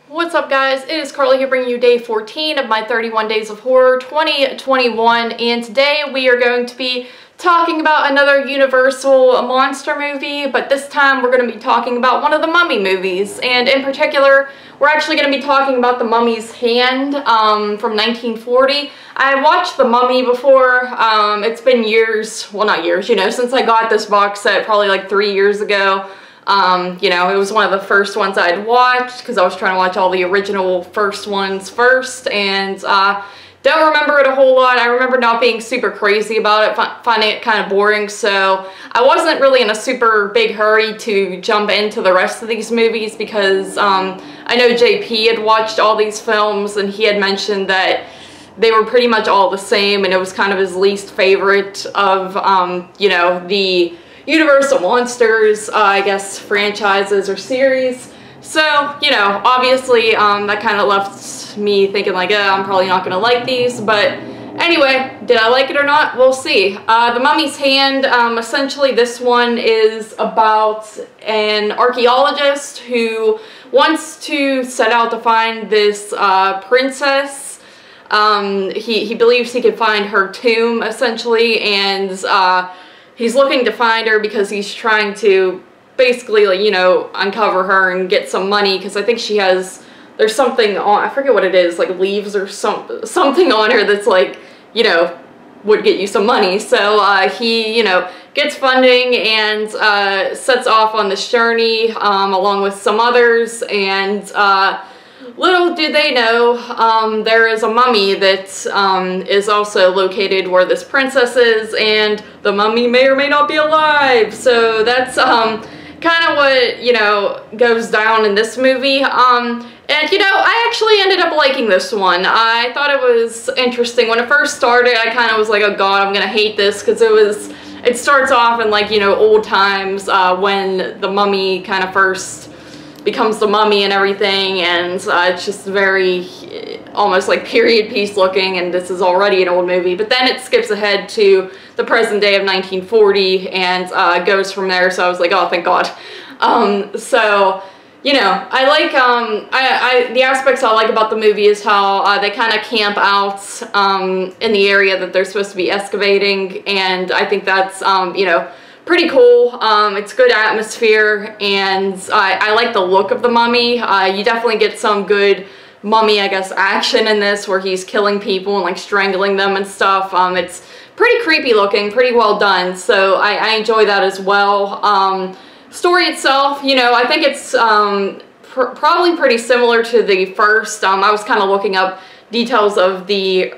What's up, guys? It is Carly here bringing you day 14 of my 31 Days of Horror 2021, and today we are going to be talking about another Universal monster movie, but this time we're going to be talking about one of the Mummy movies, and in particular we're actually going to be talking about The Mummy's Hand from 1940. I watched The Mummy before. It's been years, well, not years, since I got this box set, probably like 3 years ago. It was one of the first ones I'd watched because I was trying to watch all the original first ones first, and don't remember it a whole lot. I remember not being super crazy about it, finding it kind of boring, so I wasn't really in a super big hurry to jump into the rest of these movies because I know JP had watched all these films and he had mentioned that they were pretty much all the same, and it was kind of his least favorite of, the Universal Monsters, I guess, franchises or series. So, obviously, that kind of left me thinking like, I'm probably not going to like these, but anyway, did I like it or not? We'll see. The Mummy's Hand, essentially this one is about an archaeologist who wants to set out to find this princess. He believes he could find her tomb, essentially, and he's looking to find her because he's trying to basically, uncover her and get some money, because I think there's something on, I forget what it is, like leaves or something on her that's like, would get you some money. So he, gets funding and sets off on this journey along with some others, and little do they know, there is a mummy that is also located where this princess is, and the mummy may or may not be alive. So that's kind of what, goes down in this movie. And, I actually ended up liking this one. I thought it was interesting. When it first started, I kind of was like, oh god, I'm gonna hate this, because it starts off in, like, old times, when the mummy kind of first becomes the mummy and everything, and it's just very almost like period piece looking, and this is already an old movie. But then it skips ahead to the present day of 1940 and goes from there, so I was like, oh, thank god. So, I like, the aspects I like about the movie is how they kind of camp out in the area that they're supposed to be excavating, and I think that's, pretty cool. It's good atmosphere, and I like the look of the mummy. You definitely get some good mummy, I guess, action in this, where he's killing people and like strangling them and stuff. It's pretty creepy looking, pretty well done, so I enjoy that as well. Story itself, I think it's probably pretty similar to the first. I was kind of looking up details of the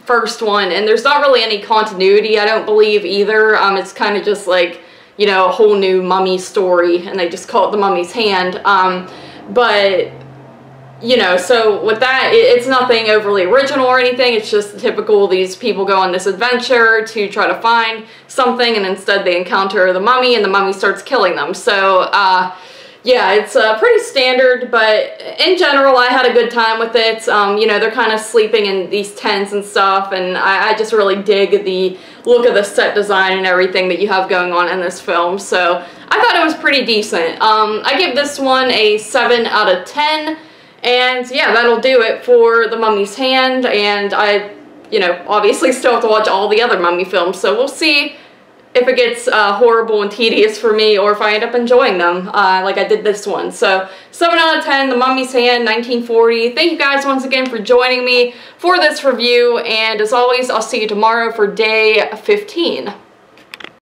first one, and there's not really any continuity, I don't believe, either. It's kind of just like, a whole new mummy story, and they just call it The Mummy's Hand. But, so with that, it's nothing overly original or anything. It's just typical, these people go on this adventure to try to find something, and instead they encounter the mummy, and the mummy starts killing them. So, yeah, it's pretty standard, but in general, I had a good time with it. They're kind of sleeping in these tents and stuff, and I just really dig the look of the set design and everything that you have going on in this film, so I thought it was pretty decent. I give this one a 7 out of 10, and yeah, that'll do it for The Mummy's Hand, and I, obviously still have to watch all the other Mummy films, so we'll see if it gets horrible and tedious for me, or if I end up enjoying them, like I did this one. So, 7 out of 10, The Mummy's Hand, 1940. Thank you guys once again for joining me for this review, and as always, I'll see you tomorrow for day 15.